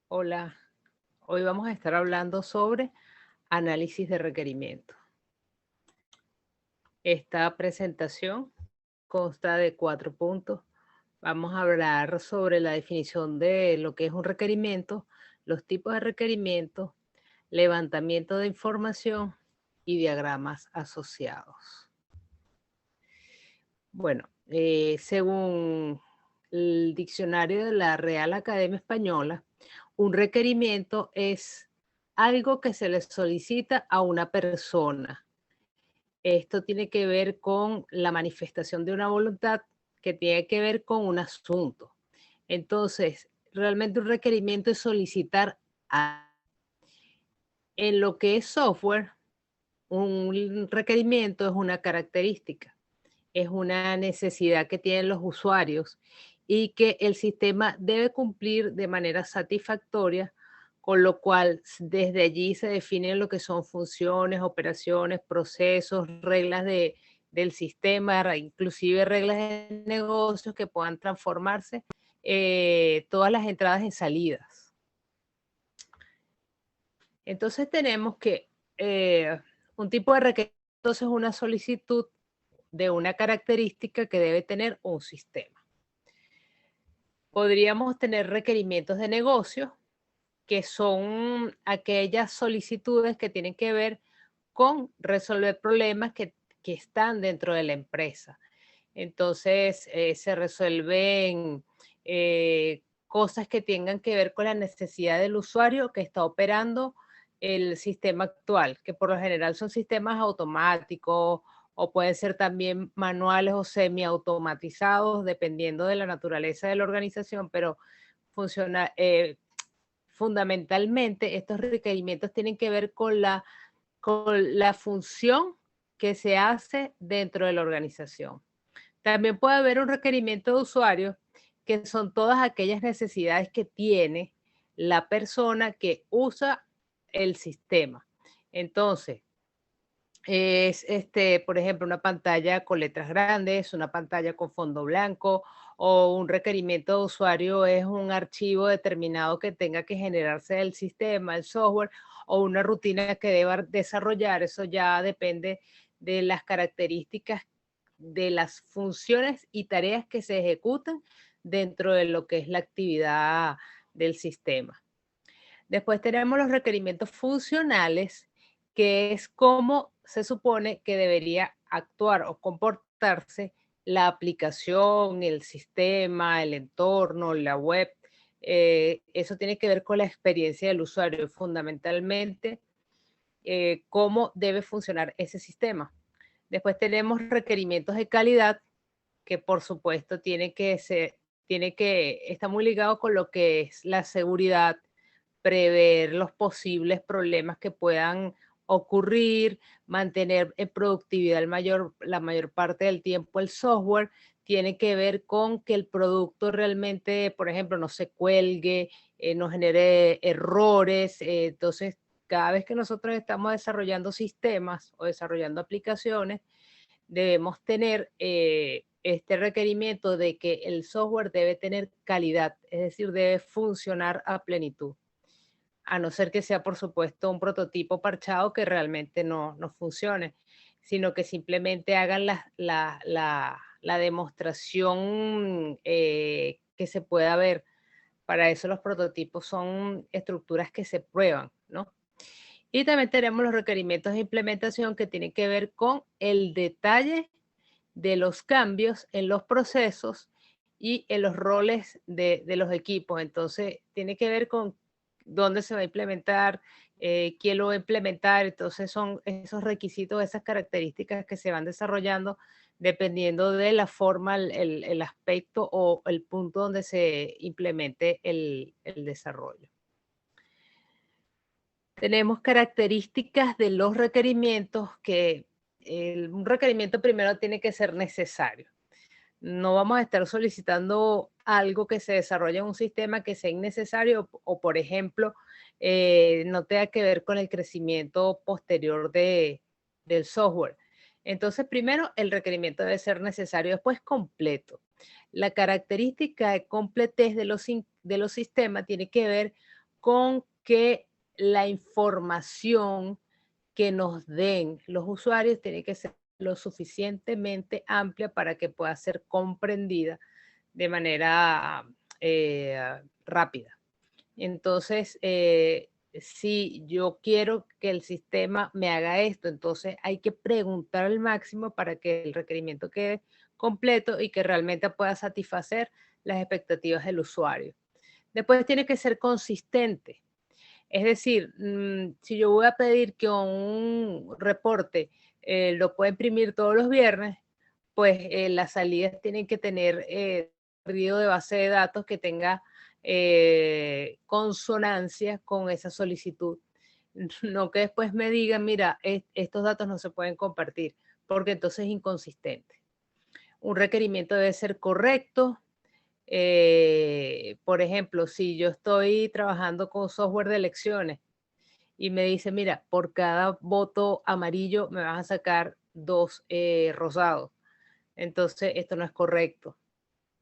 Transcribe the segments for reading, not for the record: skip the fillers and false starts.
Hola, hoy vamos a estar hablando sobre análisis de requerimiento. Esta presentación consta de 4 puntos. Vamos a hablar sobre la definición de lo que es un requerimiento, los tipos de requerimientos, levantamiento de información y diagramas asociados. Bueno, según el diccionario de la Real Academia Española, un requerimiento es algo que se le solicita a una persona. Esto tiene que ver con la manifestación de una voluntad que tiene que ver con un asunto. Entonces, realmente un requerimiento es solicitar en lo que es software, un requerimiento es una característica, es una necesidad que tienen los usuarios y que el sistema debe cumplir de manera satisfactoria, con lo cual desde allí se definen lo que son funciones, operaciones, procesos, reglas del sistema, inclusive reglas de negocios que puedan transformarse todas las entradas en salidas. Entonces tenemos que un tipo de requerimiento es una solicitud de una característica que debe tener un sistema. Podríamos tener requerimientos de negocio, que son aquellas solicitudes que tienen que ver con resolver problemas que están dentro de la empresa. Entonces, se resuelven cosas que tengan que ver con la necesidad del usuario que está operando el sistema actual, que por lo general son sistemas automáticos o pueden ser también manuales o semiautomatizados, dependiendo de la naturaleza de la organización, pero funciona, fundamentalmente estos requerimientos tienen que ver con la función que se hace dentro de la organización. También puede haber un requerimiento de usuario, que son todas aquellas necesidades que tiene la persona que usa el sistema. Entonces, es, por ejemplo, una pantalla con letras grandes, una pantalla con fondo blanco, o un requerimiento de usuario es un archivo determinado que tenga que generarse del sistema, el software, o una rutina que deba desarrollar. Eso ya depende de las características de las funciones y tareas que se ejecutan dentro de lo que es la actividad del sistema. Después tenemos los requerimientos funcionales, que es cómo se supone que debería actuar o comportarse la aplicación, el sistema, el entorno, la web. Eso tiene que ver con la experiencia del usuario, fundamentalmente cómo debe funcionar ese sistema. Después tenemos requerimientos de calidad, que por supuesto está muy ligado con lo que es la seguridad, prever los posibles problemas que puedan ocurrir, mantener en productividad la mayor parte del tiempo el software, tiene que ver con que el producto realmente, por ejemplo, no se cuelgue, no genere errores. Entonces, cada vez que nosotros estamos desarrollando sistemas o desarrollando aplicaciones, debemos tener este requerimiento de que el software debe tener calidad, es decir, debe funcionar a plenitud, a no ser que sea, por supuesto, un prototipo parchado que realmente no funcione, sino que simplemente hagan la demostración que se pueda ver. Para eso los prototipos son estructuras que se prueban, ¿no? Y también tenemos los requerimientos de implementación que tienen que ver con el detalle de los cambios en los procesos y en los roles de los equipos. Entonces, tiene que ver con dónde se va a implementar, quién lo va a implementar. Entonces, son esos requisitos, esas características que se van desarrollando dependiendo de la forma, el aspecto o el punto donde se implemente el desarrollo. Tenemos características de los requerimientos que un requerimiento primero tiene que ser necesario. No vamos a estar solicitando algo que se desarrolle en un sistema que sea innecesario o, por ejemplo, no tenga que ver con el crecimiento posterior del software. Entonces, primero, el requerimiento debe ser necesario, después completo. La característica de completez de los sistemas tiene que ver con que la información que nos den los usuarios tiene que ser lo suficientemente amplia para que pueda ser comprendida de manera rápida. Entonces, si yo quiero que el sistema me haga esto, entonces hay que preguntar al máximo para que el requerimiento quede completo y que realmente pueda satisfacer las expectativas del usuario. Después tiene que ser consistente. Es decir, si yo voy a pedir que un reporte lo pueda imprimir todos los viernes, pues las salidas tienen que tener ruido de base de datos que tenga consonancia con esa solicitud. No que después me digan, mira, estos datos no se pueden compartir, porque entonces es inconsistente. Un requerimiento debe ser correcto. Por ejemplo, si yo estoy trabajando con software de elecciones y me dice, mira, por cada voto amarillo me vas a sacar 2 rosados. Entonces, esto no es correcto.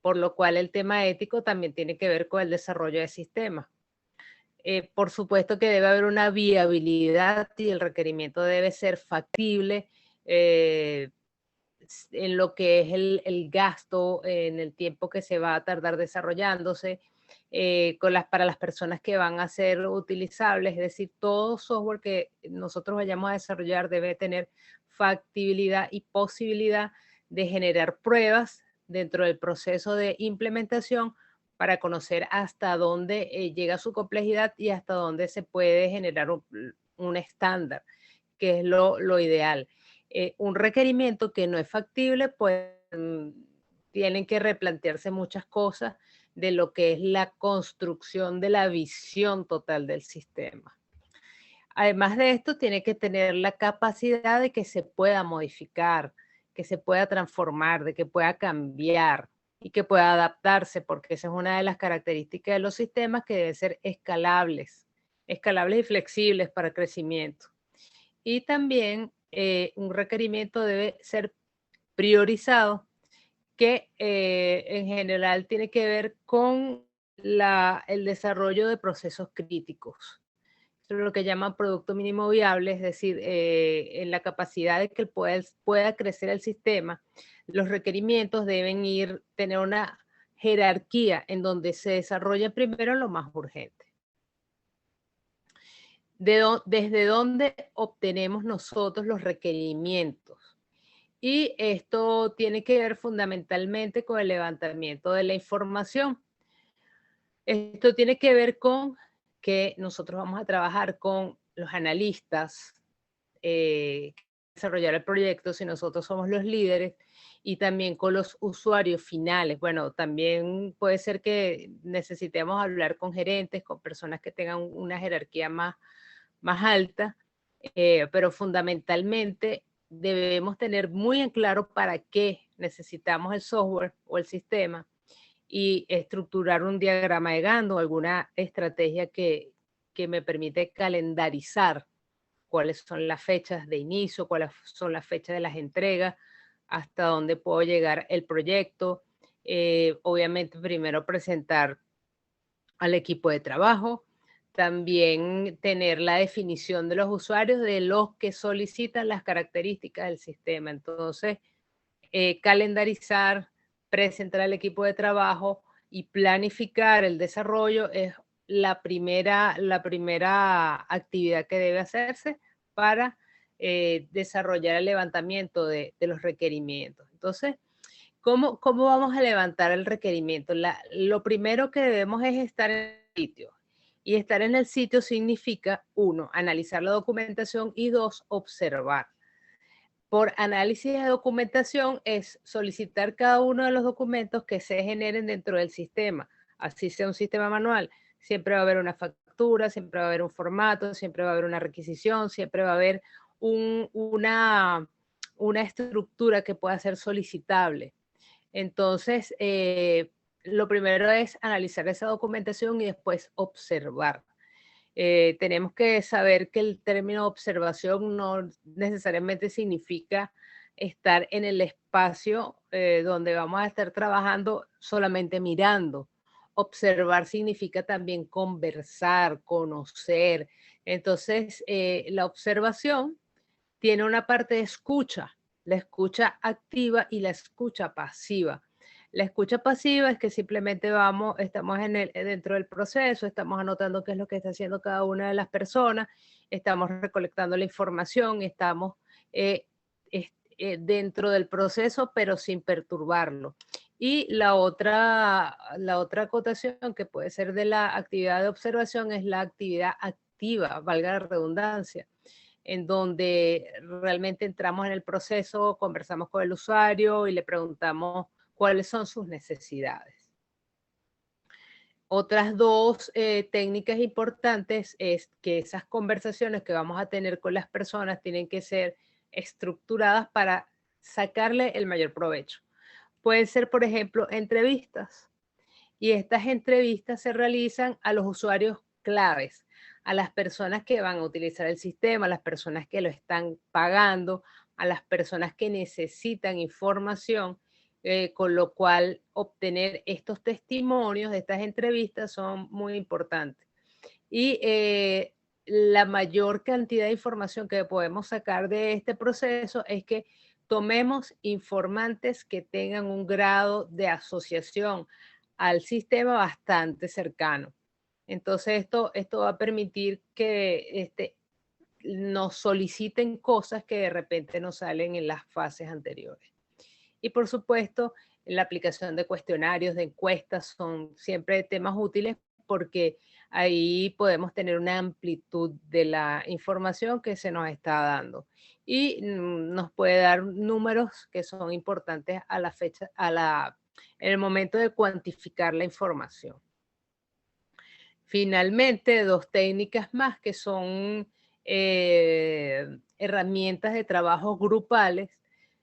Por lo cual el tema ético también tiene que ver con el desarrollo de sistemas. Por supuesto que debe haber una viabilidad y el requerimiento debe ser factible en lo que es el gasto, en el tiempo que se va a tardar desarrollándose, para las personas que van a ser utilizables, es decir, todo software que nosotros vayamos a desarrollar debe tener factibilidad y posibilidad de generar pruebas dentro del proceso de implementación para conocer hasta dónde llega su complejidad y hasta dónde se puede generar un estándar, que es lo ideal. Un requerimiento que no es factible, pues tienen que replantearse muchas cosas de lo que es la construcción de la visión total del sistema. Además de esto, tiene que tener la capacidad de que se pueda modificar, que se pueda transformar, de que pueda cambiar y que pueda adaptarse, porque esa es una de las características de los sistemas que deben ser escalables, escalables y flexibles para crecimiento. Y también un requerimiento debe ser priorizado, que en general tiene que ver con el desarrollo de procesos críticos. Eso es lo que llaman producto mínimo viable, es decir, en la capacidad de que pueda crecer el sistema, los requerimientos deben tener una jerarquía en donde se desarrolla primero lo más urgente. ¿Desde dónde obtenemos nosotros los requerimientos? Y esto tiene que ver fundamentalmente con el levantamiento de la información. Esto tiene que ver con que nosotros vamos a trabajar con los analistas, desarrollar el proyecto si nosotros somos los líderes y también con los usuarios finales. Bueno, también puede ser que necesitemos hablar con gerentes, con personas que tengan una jerarquía más alta, pero fundamentalmente debemos tener muy en claro para qué necesitamos el software o el sistema y estructurar un diagrama de Gantt o alguna estrategia que me permite calendarizar cuáles son las fechas de inicio, cuáles son las fechas de las entregas, hasta dónde puedo llegar el proyecto. Obviamente primero presentar al equipo de trabajo, también tener la definición de los usuarios de los que solicitan las características del sistema. Entonces, calendarizar, presentar al equipo de trabajo y planificar el desarrollo es la primera actividad que debe hacerse para desarrollar el levantamiento de los requerimientos. Entonces, ¿cómo vamos a levantar el requerimiento? Lo primero que debemos es estar en el sitio. Y estar en el sitio significa, 1, analizar la documentación y 2, observar. Por análisis de documentación es solicitar cada uno de los documentos que se generen dentro del sistema, así sea un sistema manual. Siempre va a haber una factura, siempre va a haber un formato, siempre va a haber una requisición, siempre va a haber una estructura que pueda ser solicitable. Entonces, lo primero es analizar esa documentación y después observar. Tenemos que saber que el término observación no necesariamente significa estar en el espacio donde vamos a estar trabajando solamente mirando observar significa también conversar, conocer. Entonces, la observación tiene una parte de escucha, la escucha activa y la escucha pasiva. La escucha pasiva es que simplemente estamos dentro del proceso, estamos anotando qué es lo que está haciendo cada una de las personas, estamos recolectando la información, estamos eh, dentro del proceso, pero sin perturbarlo. Y la otra acotación que puede ser de la actividad de observación es la actividad activa, valga la redundancia, en donde realmente entramos en el proceso, conversamos con el usuario y le preguntamos cuáles son sus necesidades. Otras dos técnicas importantes es que esas conversaciones que vamos a tener con las personas tienen que ser estructuradas para sacarle el mayor provecho. Pueden ser, por ejemplo, entrevistas. Y estas entrevistas se realizan a los usuarios claves, a las personas que van a utilizar el sistema, a las personas que lo están pagando, a las personas que necesitan información, con lo cual obtener estos testimonios de estas entrevistas son muy importantes. Y la mayor cantidad de información que podemos sacar de este proceso es que tomemos informantes que tengan un grado de asociación al sistema bastante cercano. Entonces, esto va a permitir que nos soliciten cosas que de repente no salen en las fases anteriores. Y por supuesto, la aplicación de cuestionarios, de encuestas, son siempre temas útiles porque ahí podemos tener una amplitud de la información que se nos está dando. Y nos puede dar números que son importantes a la fecha, en el momento de cuantificar la información. Finalmente, dos técnicas más que son herramientas de trabajo grupales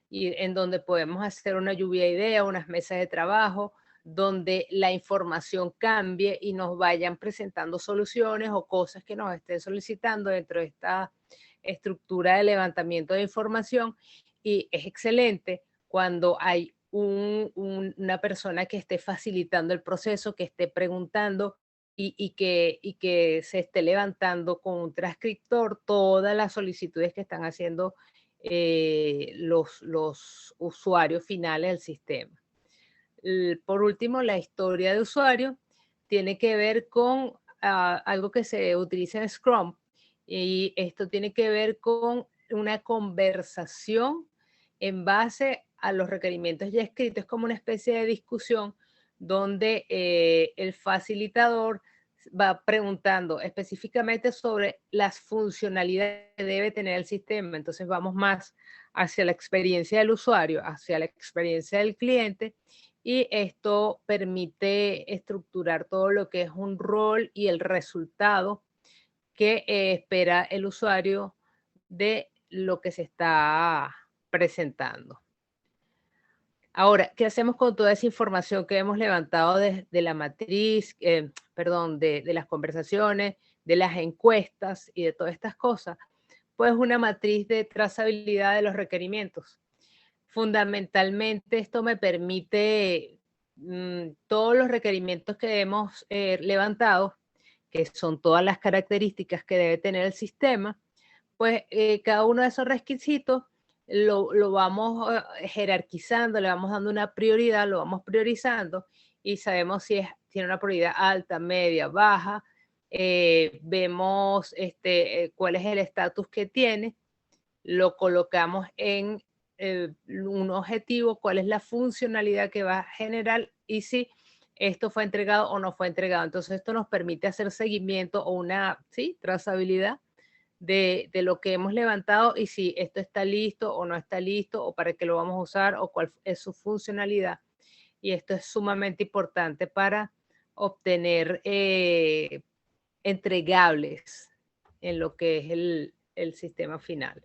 y en donde podemos hacer una lluvia de ideas, unas mesas de trabajo, donde la información cambie y nos vayan presentando soluciones o cosas que nos estén solicitando dentro de esta estructura de levantamiento de información. Y es excelente cuando hay una persona que esté facilitando el proceso, que esté preguntando y que se esté levantando con un transcriptor todas las solicitudes que están haciendo los usuarios finales del sistema. Por último, la historia de usuario tiene que ver con algo que se utiliza en Scrum, y esto tiene que ver con una conversación en base a los requerimientos ya escritos. Es como una especie de discusión donde el facilitador va preguntando específicamente sobre las funcionalidades que debe tener el sistema. Entonces vamos más hacia la experiencia del usuario, hacia la experiencia del cliente, y esto permite estructurar todo lo que es un rol y el resultado que espera el usuario de lo que se está presentando. Ahora, ¿qué hacemos con toda esa información que hemos levantado de la matriz, perdón, de las conversaciones, de las encuestas y de todas estas cosas? Pues una matriz de trazabilidad de los requerimientos. Fundamentalmente, esto me permite todos los requerimientos que hemos levantado, que son todas las características que debe tener el sistema, pues cada uno de esos requisitos lo vamos jerarquizando, le vamos dando una prioridad, lo vamos priorizando y sabemos si tiene una prioridad alta, media, baja. Vemos cuál es el estatus que tiene, lo colocamos en un objetivo, cuál es la funcionalidad que va a generar y si esto fue entregado o no fue entregado. Entonces esto nos permite hacer seguimiento o una trazabilidad de lo que hemos levantado y si esto está listo o no está listo o para qué lo vamos a usar o cuál es su funcionalidad. Y esto es sumamente importante para obtener entregables en lo que es el sistema final.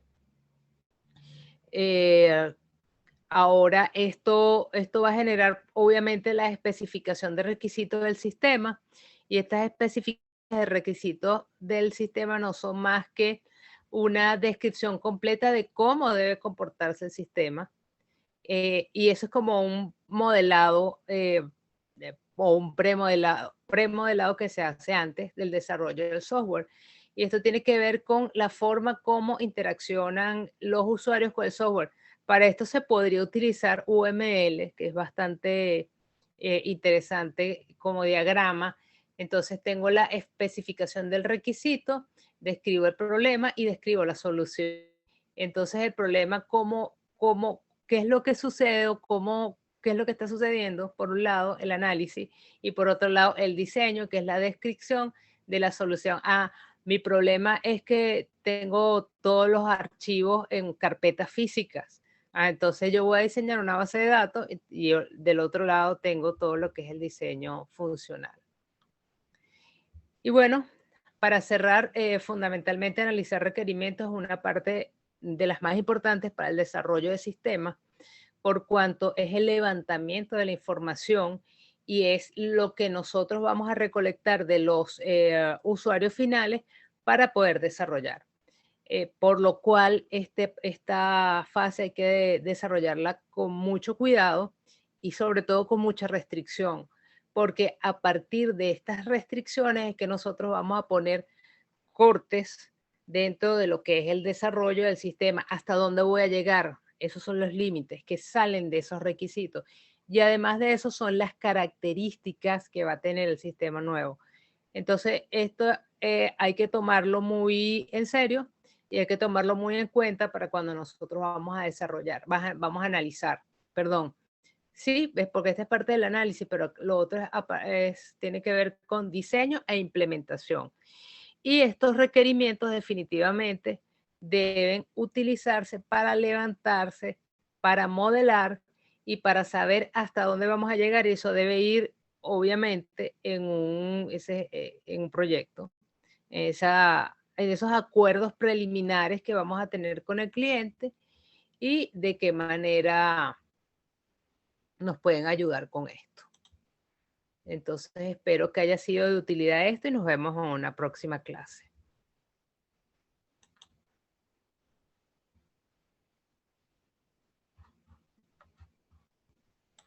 Ahora esto va a generar obviamente la especificación de requisitos del sistema, y estas especificaciones de requisitos del sistema no son más que una descripción completa de cómo debe comportarse el sistema, y eso es como un modelado o un premodelado que se hace antes del desarrollo del software. Y esto tiene que ver con la forma como interaccionan los usuarios con el software. Para esto se podría utilizar UML, que es bastante interesante como diagrama. Entonces tengo la especificación del requisito, describo el problema y describo la solución. Entonces el problema, qué es lo que sucede o qué es lo que está sucediendo, por un lado el análisis y por otro lado el diseño, que es la descripción de la solución. Mi problema es que tengo todos los archivos en carpetas físicas. Entonces yo voy a diseñar una base de datos y del otro lado tengo todo lo que es el diseño funcional. Y bueno, para cerrar, fundamentalmente analizar requerimientos es una parte de las más importantes para el desarrollo de sistemas, por cuanto es el levantamiento de la información y es lo que nosotros vamos a recolectar de los usuarios finales para poder desarrollar. Por lo cual esta fase hay que desarrollarla con mucho cuidado y sobre todo con mucha restricción, porque a partir de estas restricciones es que nosotros vamos a poner cortes dentro de lo que es el desarrollo del sistema, hasta dónde voy a llegar. Esos son los límites que salen de esos requisitos. Y además de eso son las características que va a tener el sistema nuevo. Entonces, esto hay que tomarlo muy en serio y hay que tomarlo muy en cuenta para cuando nosotros vamos a desarrollar, vamos a analizar, perdón. Sí, es porque esta es parte del análisis, pero lo otro tiene que ver con diseño e implementación. Y estos requerimientos definitivamente deben utilizarse para levantarse, para modelar y para saber hasta dónde vamos a llegar. Y eso debe ir, obviamente, en un proyecto, en esos acuerdos preliminares que vamos a tener con el cliente y de qué manera nos pueden ayudar con esto. Entonces, espero que haya sido de utilidad esto y nos vemos en una próxima clase.